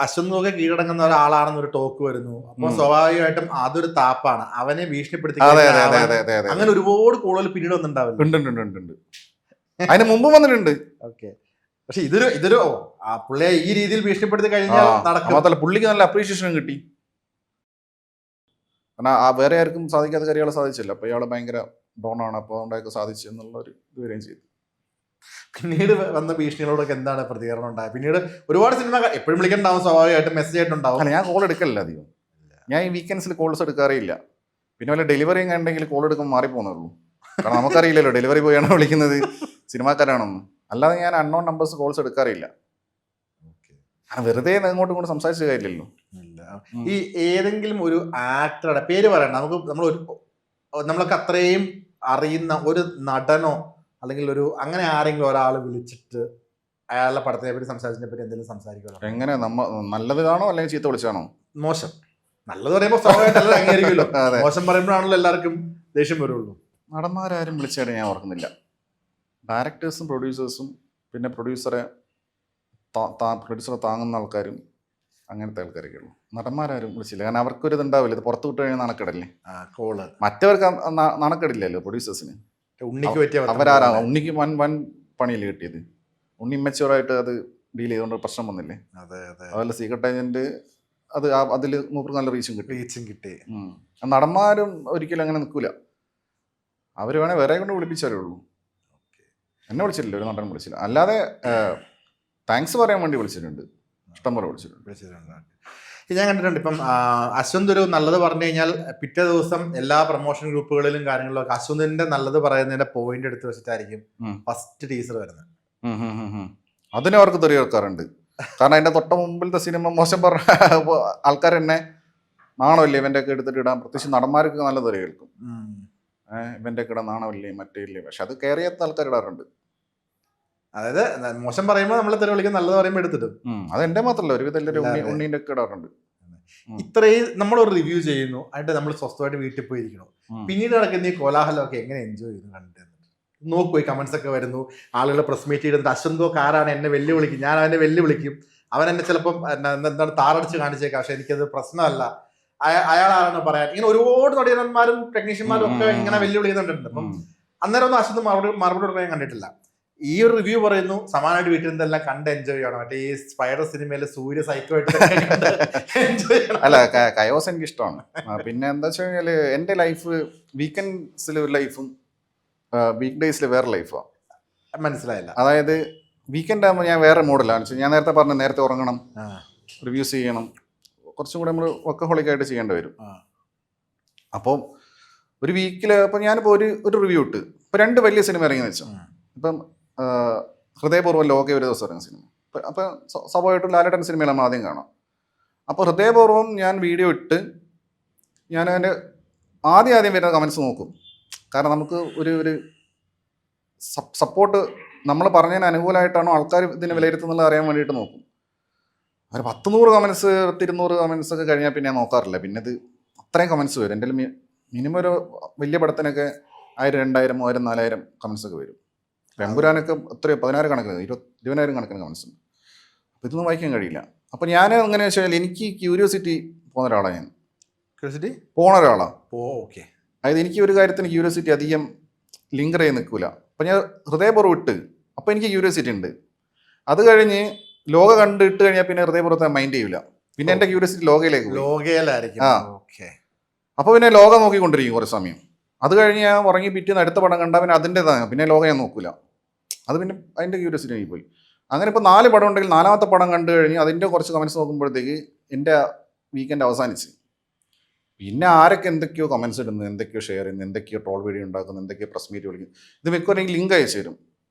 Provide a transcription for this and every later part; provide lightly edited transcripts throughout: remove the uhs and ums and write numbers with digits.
അശ്വന്തൊക്കെ കീഴടങ്ങുന്ന ഒരാളാണെന്നൊരു talk വരുന്നു. അപ്പൊ സ്വാഭാവികമായിട്ടും അതൊരു താപ്പാണ്, അവനെ ഭീഷണിപ്പെടുത്തി അങ്ങനെ ഒരുപാട് കൂടുതൽ പിന്നീട് വന്നിട്ടുണ്ടാവില്ല. അതിന് മുമ്പ് വന്നിട്ടുണ്ട്. ഓക്കെ, പക്ഷെ ഇതൊരു പുള്ളിയെ ഈ രീതിയിൽ ഭീഷണിപ്പെടുത്തി കഴിഞ്ഞാൽ നടക്കും. പുള്ളിക്ക് നല്ല അപ്രീഷിയേഷനും കിട്ടി. കാരണം വേറെ ആർക്കും സാധിക്കാത്ത കാര്യങ്ങൾ സാധിച്ചില്ല. അപ്പൊ ഇയാള് ഭയങ്കര ഡോണാണ്, അപ്പൊ അതുകൊണ്ടൊക്കെ സാധിച്ചു എന്നുള്ള ഒരു ഇത് വരെയും ചെയ്തു. പിന്നീട് വന്ന ഭീഷണികളോടൊക്കെ എന്താണ് പ്രതികരണം ഉണ്ടായത്? പിന്നീട് ഒരുപാട് സിനിമ എപ്പോഴും വിളിക്കണ്ടാവും, സ്വാഭാവികമായിട്ടും മെസ്സേജ് ആയിട്ടുണ്ടാവും. അല്ല, ഞാൻ കോൾ എടുക്കലില്ല അധികം. ഞാൻ ഈ വീക്കെൻഡ്സിൽ കോൾസ് എടുക്കാറില്ല. പിന്നെ വല്ല ഡെലിവറി ഉണ്ടെങ്കിൽ കോൾ എടുക്കുമ്പോൾ മാറിപ്പോകുന്നുള്ളൂ. കാരണം നമുക്കറിയില്ലല്ലോ ഡെലിവറി ബോയാണ് വിളിക്കുന്നത് സിനിമാക്കാരാണെന്ന്. അല്ലാതെ ഞാൻ അൺനോൺ നമ്പേഴ്സ് കോൾസ് എടുക്കാറില്ല. വെറുതെ അങ്ങോട്ടും ഇങ്ങോട്ടും സംസാരിച്ച കാര്യമില്ലല്ലോ. ഈ ഏതെങ്കിലും ഒരു ആക്ടറുടെ പേര് പറയണം, നമ്മളൊക്കെ അത്രയും അറിയുന്ന ഒരു നടനോ അല്ലെങ്കിൽ ഒരു അങ്ങനെ ആരെങ്കിലും ഒരാൾ വിളിച്ചിട്ട് അയാളുടെ പടത്തിനെ പറ്റി സംസാരിച്ചതിനെ പറ്റി എന്തെങ്കിലും സംസാരിക്കണം? എങ്ങനെ നല്ലതാണോ അല്ലെങ്കിൽ ചീത്ത വിളിച്ചാണോ? മോശം. നല്ലത് പറയുമ്പോൾ സ്വാഭാവികമായിട്ട് അംഗീകരിക്കുമല്ലോ, മോശം പറയുമ്പോഴാണല്ലോ എല്ലാവർക്കും ദേഷ്യം വരുള്ളൂ. നടന്മാരാരും വിളിച്ചായിട്ട് ഞാൻ ഓർക്കുന്നില്ല. ഡയറക്ടേഴ്സും പ്രൊഡ്യൂസേഴ്സും പിന്നെ പ്രൊഡ്യൂസറെ താങ്ങുന്ന ആൾക്കാരും അങ്ങനത്തെ ആൾക്കാരൊക്കെ ഉള്ളൂ. നടന്മാരും വിളിച്ചില്ല. കാരണം അവർക്കൊരു ഇതുണ്ടാവില്ല, ഇത് പുറത്തു വിട്ട് കഴിഞ്ഞാൽ നാണക്കേടല്ലേ കോള്. മറ്റവർക്ക് നാണക്കേടില്ലല്ലോ പ്രൊഡ്യൂസേഴ്സിന്. അവരാരാ ഉണ്ണിക്ക് വൻ പണിയല്ലേ കിട്ടിയത്. ഉണ്ണി ഇമ്മച്ചുവറായിട്ട് അത് ഡീൽ ചെയ്തുകൊണ്ട് പ്രശ്നം വന്നില്ലേ. അതല്ല സീക്രട്ട് ഏജന്റ്, അത് അതിൽ മൂപ്പർക്ക് നല്ല റീച്ചും കിട്ടി. നടന്മാരും ഒരിക്കലും അങ്ങനെ നിൽക്കൂല. അവർ വേണേൽ വേറെ കൊണ്ട് വിളിപ്പിച്ചാലേ ഉള്ളൂ. എന്നെ വിളിച്ചിട്ടില്ല, ഒരു നടൻ വിളിച്ചില്ല. അല്ലാതെ താങ്ക്സ് പറയാൻ വേണ്ടി വിളിച്ചിട്ടുണ്ട്, ഇഷ്ടംപോലെ വിളിച്ചിട്ടുണ്ട്. ഞാൻ കണ്ടിട്ടുണ്ട്. ഇപ്പം അശ്വന്ത് ഒരു നല്ലത് പറഞ്ഞു കഴിഞ്ഞാൽ പിറ്റേ ദിവസം എല്ലാ പ്രൊമോഷൻ ഗ്രൂപ്പുകളിലും കാര്യങ്ങളിലൊക്കെ അശ്വന്തിന്റെ നല്ലത് പറയുന്നതിന്റെ പോയിന്റ് എടുത്ത് വെച്ചിട്ടായിരിക്കും ഫസ്റ്റ് ടീസർ വരുന്നത്. അതിനെ അവർക്ക് തെറി കേൾക്കാറുണ്ട്. കാരണം അതിന്റെ തൊട്ട മുമ്പിലത്തെ സിനിമ മോശം പറഞ്ഞ ആൾക്കാർ തന്നെ നാണമില്ലേ ഇവന്റെ ഒക്കെ എടുത്തിട്ട് ഇടാൻ. പ്രത്യേകിച്ച് നടന്മാർക്ക് നല്ല തെറി കേൾക്കും. ഇവന്റെ ഒക്കെ ഇടാൻ നാണമില്ലേ മറ്റേ ഇല്ലേ. പക്ഷെ അത് കയറിയാത്ത ആൾക്കാർ ഇടാറുണ്ട്. അതായത് മോശം പറയുമ്പോൾ നമ്മൾ തെറി വിളിക്കും, നല്ലത് പറയുമ്പോൾ എടുത്തിട്ടും. അത് എന്റെ മാത്രമല്ല, ഒരുവിധം എല്ലാവരും ഉണ്ണീന്റെ ഒക്കെ ഇടാറുണ്ട്. ഇത്രയും നമ്മളൊരു റിവ്യൂ ചെയ്യുന്നു, അതിന്റെ നമ്മൾ സ്വസ്ഥമായിട്ട് വീട്ടിൽ പോയിരിക്കണം. പിന്നീട് നടക്കുന്ന ഈ കോലാഹലമൊക്കെ എങ്ങനെ എൻജോയ് ചെയ്തു കണ്ടിട്ട് നോക്കൂ. ഈ കമന്റ്സ് ഒക്കെ വരുന്നു, ആളുകൾ പ്രസ് മീറ്റ് ചെയ്തിട്ട് അശ്വന്തോ കാരാണ് എന്നെ വെല്ലുവിളിക്കും, ഞാൻ അവനെ വെല്ലുവിളിക്കും, അവൻ എന്നെ ചിലപ്പം എന്താണ് താറടിച്ച് കാണിച്ചേക്കാം, പക്ഷെ എനിക്കത് പ്രശ്നമല്ല, അയാളാണെന്ന് പറയാൻ. ഇങ്ങനെ ഒരുപാട് നടന്മാരും ടെക്നീഷ്യന്മാരും ഒക്കെ ഇങ്ങനെ വെല്ലുവിളിക്കുന്നുണ്ട്. അപ്പം അന്നേരം ഒന്നും അശ്വന്ത് മറുപടി കൊടുക്കാൻ കണ്ടിട്ടില്ല. ഈ ഒരു റിവ്യൂ പറയുന്നു സമാനമായിട്ട് വീട്ടിൽ നിന്നെല്ലാം കണ്ട് എൻജോയ് ചെയ്യണം. മറ്റേ ഈ സ്പൈഡർ സിനിമയിലെ സൂര്യ സൈക്കോയിട്ട് അല്ല, കയോസ് എനിക്ക് ഇഷ്ടമാണ്. പിന്നെ എന്താ വെച്ച് കഴിഞ്ഞാല് എന്റെ ലൈഫ് വീക്കെൻഡ്സിൽ ഒരു ലൈഫും വീക്ക് ഡേയ്സിൽ വേറെ ലൈഫാണ്. മനസ്സിലായില്ല. അതായത് വീക്കെൻഡ് ആകുമ്പോൾ ഞാൻ വേറെ മോഡലാണ്. ഞാൻ നേരത്തെ പറഞ്ഞു, നേരത്തെ ഉറങ്ങണം, റിവ്യൂസ് ചെയ്യണം, കുറച്ചും കൂടെ നമ്മൾ വർക്കഹോളിക്കായിട്ട് ചെയ്യേണ്ടി വരും. അപ്പോൾ ഒരു വീക്കിൽ ഇപ്പം ഞാനിപ്പോൾ ഒരു റിവ്യൂ ഇട്ട് ഇപ്പോൾ 2 വലിയ സിനിമ ഇറങ്ങിയെന്ന് വെച്ചോ. ഇപ്പം ഹൃദയപൂർവ്വം ലോകെ ഒരു ദിവസം ഇറങ്ങിയ സിനിമ. അപ്പം സ്വാഭാവികമായിട്ടും ലാലേട്ടൻ സിനിമയിൽ നമ്മൾ ആദ്യം കാണാം. അപ്പോൾ ഹൃദയപൂർവ്വം ഞാൻ വീഡിയോ ഇട്ട് ഞാൻ അതിൻ്റെ ആദ്യം വരുന്ന കമൻസ് നോക്കും. കാരണം നമുക്ക് ഒരു സപ്പോർട്ട് നമ്മൾ പറഞ്ഞതിന് അനുകൂലമായിട്ടാണോ ആൾക്കാർ ഇതിനെ വിലയിരുത്തുന്നത് അറിയാൻ വേണ്ടിയിട്ട് നോക്കും. ഒരു 100 കമൻസ് 200 കമൻസ് ഒക്കെ കഴിഞ്ഞാൽ പിന്നെ ഞാൻ നോക്കാറില്ല. പിന്നെ ഇത് അത്രയും കമൻസ് വരും. എൻ്റെ മിനിമം ഒരു വലിയ പടത്തിനൊക്കെ 1000, 2000, 3000, 4000 കമൻസ് ഒക്കെ വരും. പെമ്പുരാനൊക്കെ എത്രയോ 10,000 കണക്കിന് 20,000 കണക്കിന് കമൻസ് ഉണ്ട്. അപ്പോൾ ഇതൊന്നും വായിക്കാൻ കഴിയില്ല. അപ്പോൾ ഞാൻ എങ്ങനെ വെച്ചാൽ എനിക്ക് ക്യൂരിയോസിറ്റി പോകുന്ന ഒരാളാണ്. ഞാൻ ക്യൂരിയോസിറ്റി പോകുന്ന ഒരാളാണ്. ഓക്കെ. അതായത് എനിക്ക് ഒരു കാര്യത്തിന് ക്യൂരിയോസിറ്റി അധികം ലിങ്കർ ചെയ്ത് നിൽക്കില്ല. അപ്പോൾ ഞാൻ ഹൃദയപൂർവ്വം ഇട്ട് അപ്പോൾ എനിക്ക് ക്യൂരിയോസിറ്റി ഉണ്ട്. അത് കഴിഞ്ഞ് ലോക കണ്ടിട്ട് കഴിഞ്ഞാൽ പിന്നെ ഹൃദയപൂർവ്വത്തെ മൈൻഡ് ചെയ്യില്ല. പിന്നെ എൻ്റെ ക്യൂരിയോസിറ്റി ലോകയിലായിരിക്കും. അപ്പോൾ പിന്നെ ലോക നോക്കിക്കൊണ്ടിരിക്കും കുറേ സമയം. അത് കഴിഞ്ഞ് ഞാൻ ഉറങ്ങി പിറ്റേന്ന് അടുത്ത പടം കണ്ടാൽ പിന്നെ അതിൻ്റെതാണ്, പിന്നെ ലോകം ഞാൻ നോക്കില്ല. അത് പിന്നെ അതിൻ്റെ ക്യൂരിയോസിറ്റി ആയി പോയി. അങ്ങനെ ഇപ്പോൾ 4 പടം ഉണ്ടെങ്കിൽ 4ാമത്തെ പടം കണ്ടു കഴിഞ്ഞ് അതിൻ്റെ കുറച്ച് കമൻസ് നോക്കുമ്പോഴത്തേക്ക് എൻ്റെ വീക്കെൻഡ് അവസാനിച്ച്. പിന്നെ ആരൊക്കെ എന്തൊക്കെയോ കമൻസ് ഇടുന്നു, എന്തൊക്കെയോ ഷെയർ ചെയ്യുന്നു, എന്തൊക്കെയോ ട്രോൾ വീഡിയോ ഉണ്ടാക്കുന്നു, എന്തൊക്കെയോ പ്രസ് മീറ്റ് വിളിക്കുന്നു. ഇത് മിക്കവാറും ലിങ്ക് അയച്ചു തരും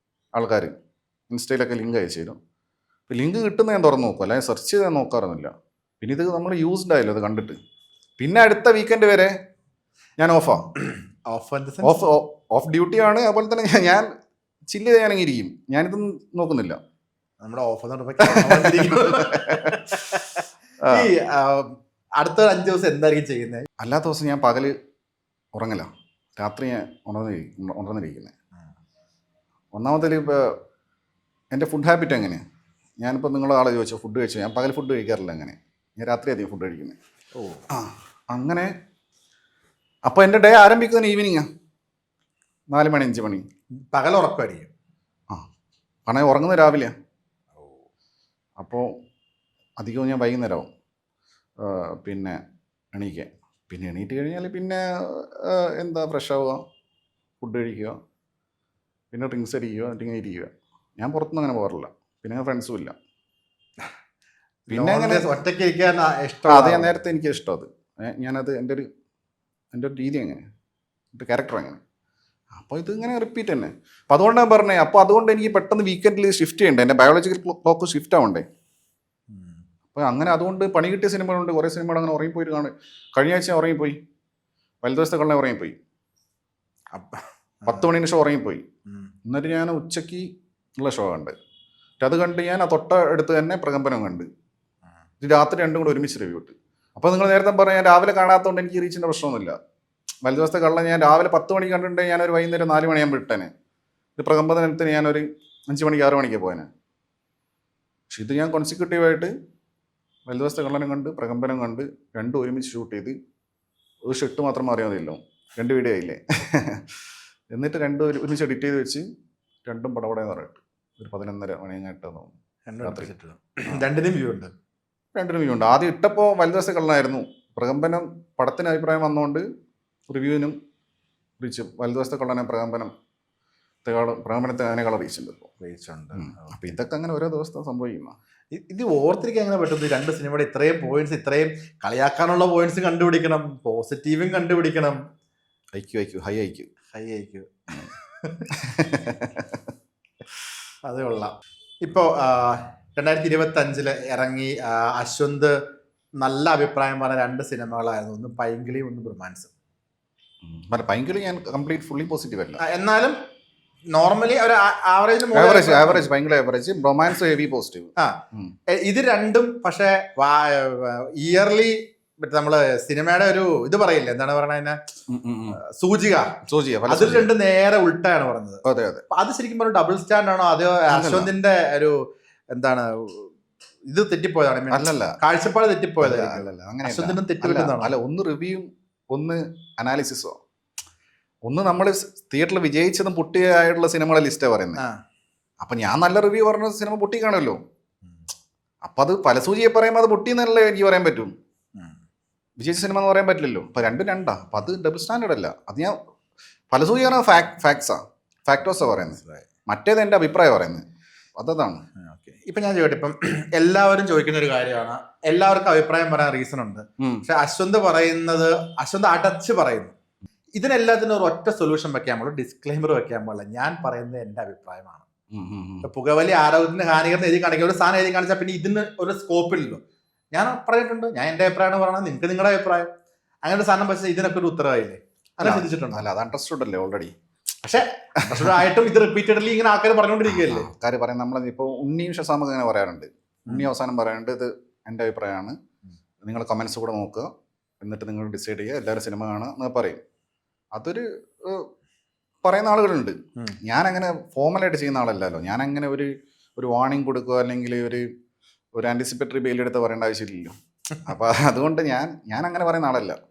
ആൾക്കാർ, ഇൻസ്റ്റയിലൊക്കെ ലിങ്ക് അയച്ചു തരും. ഇപ്പോൾ ലിങ്ക് കിട്ടുന്നത് ഞാൻ തുറന്ന് നോക്കും, അല്ലെങ്കിൽ സെർച്ച് ചെയ്ത് നോക്കാറൊന്നുമില്ല. പിന്നെ ഇത് നമ്മൾ യൂസ്ഡ് ആയല്ലോ അത് കണ്ടിട്ട്. പിന്നെ അടുത്ത വീക്കെൻഡ് വരെ ഞാൻ ഓഫ് ഡ്യൂട്ടിയാണ്. അതുപോലെ തന്നെ ഞാൻ ചില്ല് ചെയ്ത് ഞാനങ്ങനെ ഇരിക്കും. ഞാനിതൊന്നും നോക്കുന്നില്ല. നമ്മുടെ ഓഫ് ഈ അടുത്ത 5 ദിവസം എന്തായിരിക്കും ചെയ്യുന്നത്? അല്ലാത്ത ദിവസം ഞാൻ പകല് ഉറങ്ങില്ല, രാത്രി ഞാൻ ഉണർന്നിരിക്കുന്നത്. ഒന്നാമത്തേൽ ഇപ്പോൾ എൻ്റെ ഫുഡ് ഹാബിറ്റ് എങ്ങനെയാണ്, ഞാനിപ്പോൾ നിങ്ങൾ ആളെ ചോദിച്ചു ഫുഡ് കഴിച്ചു, ഞാൻ പകൽ ഫുഡ് കഴിക്കാറില്ല അങ്ങനെ, ഞാൻ രാത്രി അധികം ഫുഡ് കഴിക്കുന്നത്. ഓ അങ്ങനെ അപ്പോൾ എൻ്റെ ഡേ ആരംഭിക്കുന്നത് ഈവനിങ്ങാണ്, 4 മണി 5 മണി. പകൽ ഉറക്കമായിരിക്കും. പണയം ഉറങ്ങുന്നത് രാവിലെയാണ്. അപ്പോൾ അധികവും ഞാൻ വൈകുന്നേരമാവും പിന്നെ എണീക്കാൻ. പിന്നെ എണീറ്റ് കഴിഞ്ഞാൽ പിന്നെ എന്താ ഫ്രഷ് ആവുക, ഫുഡ് കഴിക്കുക, പിന്നെ ഡ്രിങ്ക്സ് അടിക്കുക, എന്നിട്ട് ഇങ്ങനെ ഇരിക്കുക. ഞാൻ പുറത്തൊന്നും അങ്ങനെ പോകാറില്ല, പിന്നെ ഫ്രണ്ട്സും ഇല്ല. പിന്നെ അങ്ങനെ ഒറ്റയ്ക്ക് ഇരിക്കാൻ ഇഷ്ടം. അത് ഞാൻ നേരത്തെ എനിക്ക് ഇഷ്ടം അത്. ഞാനത് എൻ്റെ ഒരു രീതി അങ്ങനെ, എൻ്റെ ക്യാരക്ടർ അങ്ങനെ. അപ്പോൾ ഇത് ഇങ്ങനെ റിപ്പീറ്റ് തന്നെ. അപ്പോൾ അതുകൊണ്ടാണ് പറഞ്ഞത്. അപ്പോൾ അതുകൊണ്ട് എനിക്ക് പെട്ടെന്ന് വീക്കെൻഡിൽ ഷിഫ്റ്റ് ചെയ്യണ്ടേ, എൻ്റെ ബയോളജിക്കൽ ക്ലോക്ക് ഷിഫ്റ്റ് ആവണ്ടേ. അപ്പോൾ അങ്ങനെ അതുകൊണ്ട് പണി കിട്ടിയ സിനിമകളുണ്ട്, കുറേ സിനിമകൾ അങ്ങനെ ഉറങ്ങിപ്പോയിട്ട് കാണും. കഴിഞ്ഞ ആഴ്ച ഉറങ്ങിപ്പോയി, വലതുവശത്തെ കള്ളനെ ഉറങ്ങിപ്പോയി, 10 മണിന് ഷോ ഉറങ്ങിപ്പോയി. എന്നിട്ട് ഞാൻ ഉച്ചയ്ക്ക് ഉള്ള ഷോ കണ്ട്, അത് കണ്ട് ഞാൻ ആ തൊട്ടടുത്ത് തന്നെ പ്രകമ്പനം കണ്ട്, രാത്രി രണ്ടും കൂടെ ഒരുമിച്ച് റിവ്യൂ ഇട്ട്. അപ്പോൾ നിങ്ങൾ നേരത്തെ പറഞ്ഞാൽ ഞാൻ രാവിലെ കാണാത്തതുകൊണ്ട് എനിക്ക് റീച്ചിൻ്റെ പ്രശ്നമൊന്നുമില്ല. വലതുവശത്തെ കള്ള ഞാൻ രാവിലെ 10 മണിക്ക് കണ്ടിട്ടുണ്ടെങ്കിൽ ഞാനൊരു വൈകുന്നേരം 4 മണിയാകുമ്പോൾ ഇട്ടേനെ. ഇത് പ്രകമ്പനത്തിന് ഞാനൊരു 5 മണിക്ക് 6 മണിക്ക് പോയേനെ. പക്ഷെ ഇത് ഞാൻ കോൺസിക്യൂട്ടീവായിട്ട് വലതുവശത്തെ കള്ളനും കണ്ട് പ്രകമ്പനം കണ്ട് രണ്ടും ഒരുമിച്ച് ഷൂട്ട് ചെയ്ത്, ഒരു ഷെട്ട് മാത്രം മാറിയാൽ മതിയല്ലോ, 2 വീഡിയോ ആയില്ലേ. എന്നിട്ട് രണ്ടും ഒരുമിച്ച് എഡിറ്റ് ചെയ്ത് വെച്ച് രണ്ടും പടപടയെന്ന് പറഞ്ഞിട്ട് ഒരു 11:30 മണി അങ്ങനെ ഇട്ടെന്ന് തോന്നുന്നു. രണ്ടിനും വ്യൂ ഉണ്ട്. രണ്ടിനും വ്യൂ ഉണ്ട്. ആദ്യം ഇട്ടപ്പോൾ വലതുവശത്തെ കള്ളനായിരുന്നു. പ്രകമ്പനം പടത്തിന് അഭിപ്രായം വന്നുകൊണ്ട് റിവ്യൂവിനും റീച്ച് വലതുവശത്തെ കള്ളനെ പ്രകമ്പനത്തെ അതിനേക്കാൾ റീച്ചുണ്ട് ഇപ്പോൾ. റീച്ചുണ്ട്. അപ്പം ഇതൊക്കെ അങ്ങനെ ഓരോ ദിവസത്തെ സംഭവിക്കുന്ന. ഇത് ഓർത്തിരിക്കാൻ എങ്ങനെ പറ്റും? 2 സിനിമയുടെ ഇത്രയും പോയിന്റ്സ്, ഇത്രയും കളിയാക്കാനുള്ള പോയിന്റ്സ് കണ്ടുപിടിക്കണം, പോസിറ്റീവും കണ്ടുപിടിക്കണം. High IQ. അത് കൊള്ളാം. ഇപ്പോൾ 2025 ഇറങ്ങി അശ്വന്ത് നല്ല അഭിപ്രായം പറഞ്ഞ 2 സിനിമകളായിരുന്നു. ഒന്ന് പൈങ്കിളിയും ഒന്ന് ബ്രൊമാൻസും. പൈങ്കിളി ഞാൻ കംപ്ലീറ്റ് ഫുള്ളി പോസിറ്റീവ് അല്ല, എന്നാലും നോർമലി ഒരു ആവറേജ്. Romance heavy positive. ഇത് രണ്ടും പക്ഷെ ഇയർലി നമ്മള് സിനിമയുടെ ഒരു ഇത് പറയില്ലേ, എന്താണ് പറയണ, സൂചിക അതിൽ 2 നേരെ ഉൾട്ടാണ് പറഞ്ഞത്. അത് ശരിക്കും പറഞ്ഞ ഡബിൾ സ്റ്റാൻഡ് ആണോ, അത് അശ്വന്തിന്റെ ഒരു എന്താണ് ഇത് തെറ്റിപ്പോയതാണ്? അല്ലല്ല, കാഴ്ചപ്പാട് തെറ്റിപ്പോയത്. അശ്വന്തിനും തെറ്റുപറ്റുന്നതാണ്. അല്ല, ഒന്ന് റിവ്യൂവും ഒന്ന് അനാലിസിസോ. ഒന്ന് നമ്മൾ തിയേറ്ററിൽ വിജയിച്ചതും പൊട്ടിയായിട്ടുള്ള സിനിമകളെ ലിസ്റ്റാണ് പറയുന്നത്. അപ്പൊ ഞാൻ നല്ല റിവ്യൂ പറഞ്ഞ സിനിമ പൊട്ടി കാണുമല്ലോ. അപ്പൊ അത് പല സൂചിയെ പറയുമ്പോൾ അത് പൊട്ടിയെന്നല്ലേ എനിക്ക് പറയാൻ പറ്റും. വിജയിച്ച സിനിമ എന്ന് പറയാൻ പറ്റില്ലല്ലോ. അപ്പൊ രണ്ടാ. അപ്പൊ അത് ഡബിൾ സ്റ്റാൻഡേർഡ് അല്ല. അത് ഞാൻ പല സൂചി പറഞ്ഞാൽ ഫാക്ടോസാ പറയുന്നത്, മറ്റേത് എൻ്റെ അഭിപ്രായം പറയുന്നത്. അതാണ്. ഇപ്പൊ ഞാൻ ചോദിക്കട്ടെ, ഇപ്പം എല്ലാവരും ചോദിക്കുന്ന ഒരു കാര്യമാണ്, എല്ലാവർക്കും അഭിപ്രായം പറയാൻ റീസൺ ഉണ്ട്. പക്ഷെ അശ്വന്ത് അടച്ച് പറയുന്നു. ഇതിനെല്ലാത്തിനും ഒരു ഒറ്റ സൊല്യൂഷൻ വെക്കാൻ പാടില്ല, ഡിസ്ക്ലെയിമർ വെക്കാൻ പാടില്ല. ഞാൻ പറയുന്നത് എൻ്റെ അഭിപ്രായമാണ്. പുകവലി ആരോഗ്യത്തിന് ഹാനികരം എഴുതി കാണിക്കുക, ഒരു സാധനം എഴുതി കാണിച്ചാൽ പിന്നെ ഇതിന് ഒരു സ്കോപ്പില്ലല്ലോ. ഞാൻ പറഞ്ഞിട്ടുണ്ട്, ഞാൻ എൻ്റെ അഭിപ്രായമാണ് പറയുന്നത്, നിങ്ങൾക്ക് നിങ്ങളുടെ അഭിപ്രായം. അങ്ങനെ ഒരു സാധനം വെച്ചാൽ ഇതിനൊക്കെ ഒരു ഉത്തരവായില്ലേ? അങ്ങനെ ചിന്തിച്ചിട്ടുണ്ടോ? അല്ല, അത് അണ്ടർസ്റ്റുഡ് അല്ലേ ഓൾറെഡി. പക്ഷെ ആയിട്ടും ഇത് റിപ്പീറ്റഡ്ലി ഇങ്ങനെ ആൾക്കാർ പറഞ്ഞുകൊണ്ടിരിക്കുകയല്ലേ. ആൾക്കാർ പറയാം, നമ്മളിപ്പോൾ ഉണ്ണിയും ഷസാമൊക്കെ അങ്ങനെ പറയാറുണ്ട്. ഉണ്ണി അവസാനം പറയാറുണ്ട്, ഇത് എൻ്റെ അഭിപ്രായമാണ്, നിങ്ങൾ കമൻസ് കൂടെ നോക്കുക, എന്നിട്ട് നിങ്ങൾ ഡിസൈഡ് ചെയ്യുക, എല്ലാവരും സിനിമ കാണുക എന്ന് പറയും. അതൊരു പറയുന്ന ആളുകളുണ്ട്. ഞാനങ്ങനെ ഫോർമലായിട്ട് ചെയ്യുന്ന ആളല്ലല്ലോ. ഞാനങ്ങനെ ഒരു വാർണിംഗ് കൊടുക്കുക അല്ലെങ്കിൽ ഒരു ആൻറ്റിസിപ്പേറ്ററി ബെയിലെടുത്ത് പറയേണ്ട ആവശ്യമില്ലല്ലോ. അപ്പോൾ അതുകൊണ്ട് ഞാൻ അങ്ങനെ പറയുന്ന ആളല്ല.